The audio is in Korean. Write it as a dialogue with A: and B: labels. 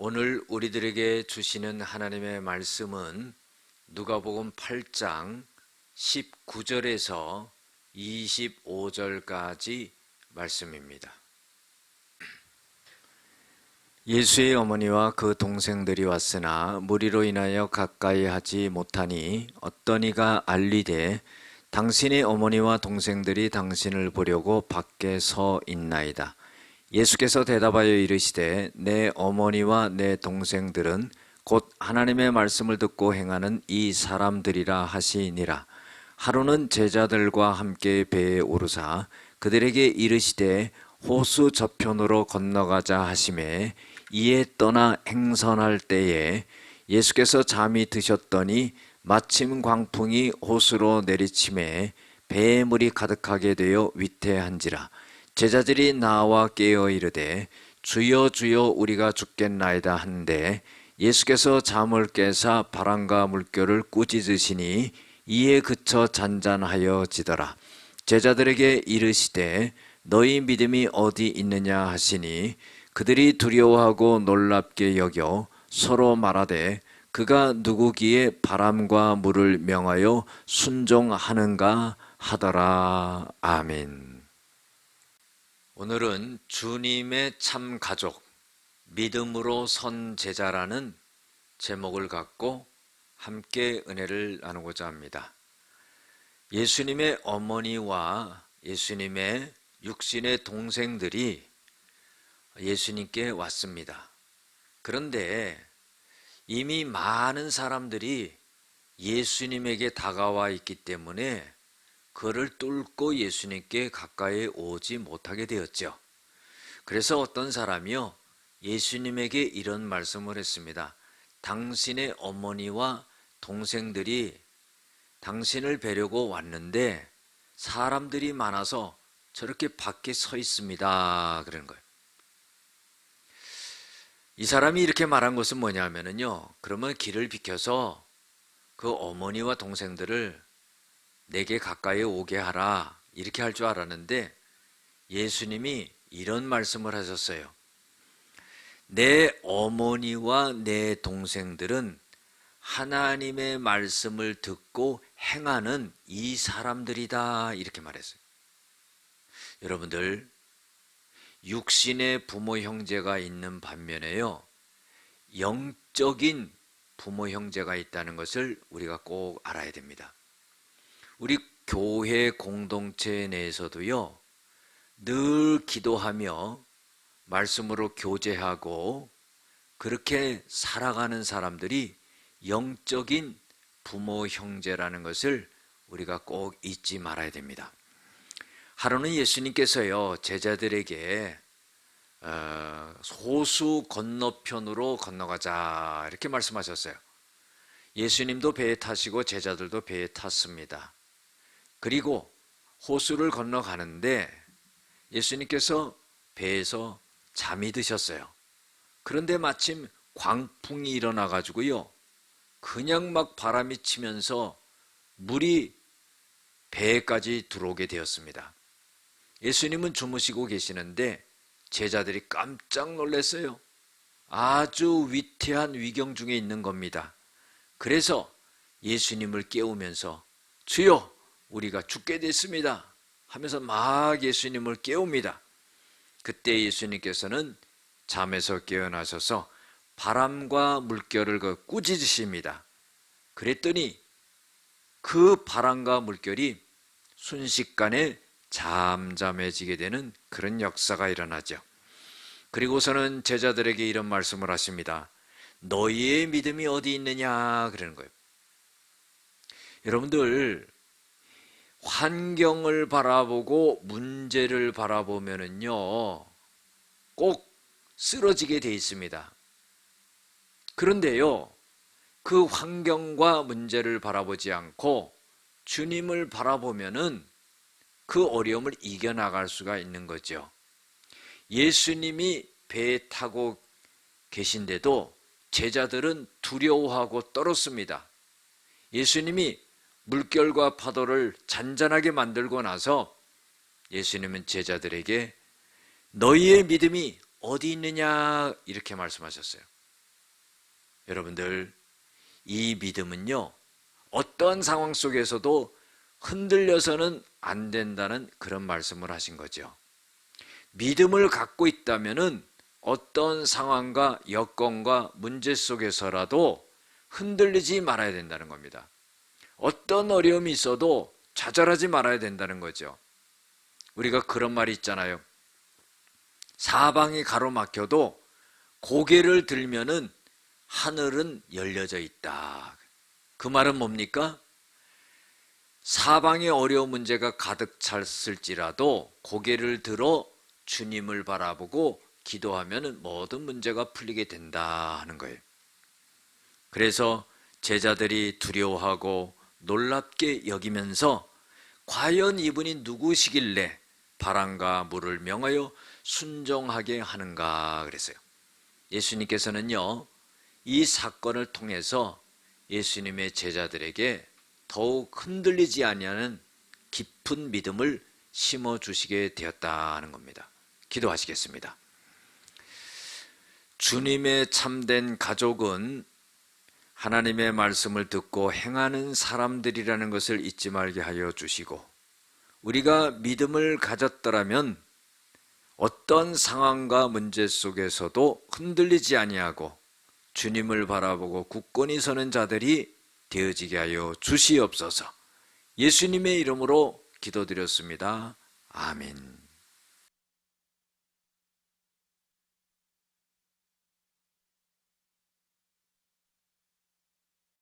A: 오늘 우리들에게 주시는 하나님의 말씀은 누가복음 8장 19절에서 25절까지 말씀입니다. 예수의 어머니와 그 동생들이 왔으나 무리로 인하여 가까이 하지 못하니 어떤 이가 알리되 당신의 어머니와 동생들이 당신을 보려고 밖에 서 있나이다. 예수께서 대답하여 이르시되 내 어머니와 내 동생들은 곧 하나님의 말씀을 듣고 행하는 이 사람들이라 하시니라. 하루는 제자들과 함께 배에 오르사 그들에게 이르시되 호수 저편으로 건너가자 하시매 이에 떠나 행선할 때에 예수께서 잠이 드셨더니 마침 광풍이 호수로 내리침에 배에 물이 가득하게 되어 위태한지라. 제자들이 나와 깨어 이르되 주여 주여 우리가 죽겠나이다 하는데 예수께서 잠을 깨사 바람과 물결을 꾸짖으시니 이에 그쳐 잔잔하여 지더라. 제자들에게 이르시되 너희 믿음이 어디 있느냐 하시니 그들이 두려워하고 놀랍게 여겨 서로 말하되 그가 누구기에 바람과 물을 명하여 순종하는가 하더라. 아멘. 오늘은 주님의 참 가족, 믿음으로 선 제자라는 제목을 갖고 함께 은혜를 나누고자 합니다. 예수님의 어머니와 예수님의 육신의 동생들이 예수님께 왔습니다. 그런데 이미 많은 사람들이 예수님에게 다가와 있기 때문에 그를 뚫고 예수님께 가까이 오지 못하게 되었죠. 그래서 어떤 사람이요, 예수님에게 이런 말씀을 했습니다. 당신의 어머니와 동생들이 당신을 뵈려고 왔는데 사람들이 많아서 저렇게 밖에 서 있습니다. 그러는 거예요. 이 사람이 이렇게 말한 것은 뭐냐면요, 그러면 길을 비켜서 그 어머니와 동생들을 내게 가까이 오게 하라, 이렇게 할 줄 알았는데 예수님이 이런 말씀을 하셨어요. 내 어머니와 내 동생들은 하나님의 말씀을 듣고 행하는 이 사람들이다, 이렇게 말했어요. 여러분들, 육신의 부모 형제가 있는 반면에요, 영적인 부모 형제가 있다는 것을 우리가 꼭 알아야 됩니다. 우리 교회 공동체 내에서도요, 늘 기도하며 말씀으로 교제하고 그렇게 살아가는 사람들이 영적인 부모 형제라는 것을 우리가 꼭 잊지 말아야 됩니다. 하루는 예수님께서요, 제자들에게 호수 건너편으로 건너가자, 이렇게 말씀하셨어요. 예수님도 배에 타시고 제자들도 배에 탔습니다. 그리고 호수를 건너가는데 예수님께서 배에서 잠이 드셨어요. 그런데 마침 광풍이 일어나 가지고요, 그냥 막 바람이 치면서 물이 배에까지 들어오게 되었습니다. 예수님은 주무시고 계시는데 제자들이 깜짝 놀랐어요. 아주 위태한 위경 중에 있는 겁니다. 그래서 예수님을 깨우면서 주여 우리가 죽게 됐습니다 하면서 막 예수님을 깨웁니다. 그때 예수님께서는 잠에서 깨어나셔서 바람과 물결을 꾸짖으십니다. 그랬더니 그 바람과 물결이 순식간에 잠잠해지게 되는 그런 역사가 일어나죠. 그리고서는 제자들에게 이런 말씀을 하십니다. 너희의 믿음이 어디 있느냐, 그러는 거예요. 여러분들, 환경을 바라보고 문제를 바라보면은요, 꼭 쓰러지게 돼 있습니다. 그런데요, 그 환경과 문제를 바라보지 않고 주님을 바라보면은 그 어려움을 이겨나갈 수가 있는 거죠. 예수님이 배에 타고 계신데도 제자들은 두려워하고 떨었습니다. 예수님이 물결과 파도를 잔잔하게 만들고 나서 예수님은 제자들에게 너희의 믿음이 어디 있느냐, 이렇게 말씀하셨어요. 여러분들, 이 믿음은요, 어떠한 상황 속에서도 흔들려서는 안 된다는 그런 말씀을 하신 거죠. 믿음을 갖고 있다면은 어떤 상황과 여건과 문제 속에서라도 흔들리지 말아야 된다는 겁니다. 어떤 어려움이 있어도 좌절하지 말아야 된다는 거죠. 우리가 그런 말이 있잖아요. 사방이 가로막혀도 고개를 들면은 하늘은 열려져 있다. 그 말은 뭡니까? 사방에 어려운 문제가 가득 찼을지라도 고개를 들어 주님을 바라보고 기도하면 모든 문제가 풀리게 된다 하는 거예요. 그래서 제자들이 두려워하고 놀랍게 여기면서 과연 이분이 누구시길래 바람과 물을 명하여 순종하게 하는가 그랬어요. 예수님께서는요, 이 사건을 통해서 예수님의 제자들에게 더욱 흔들리지 아니하는 깊은 믿음을 심어주시게 되었다는 겁니다. 기도하시겠습니다. 주님의 참된 가족은 하나님의 말씀을 듣고 행하는 사람들이라는 것을 잊지 말게 하여 주시고, 우리가 믿음을 가졌더라면 어떤 상황과 문제 속에서도 흔들리지 아니하고 주님을 바라보고 굳건히 서는 자들이 되어지게 하여 주시옵소서. 예수님의 이름으로 기도드렸습니다. 아멘.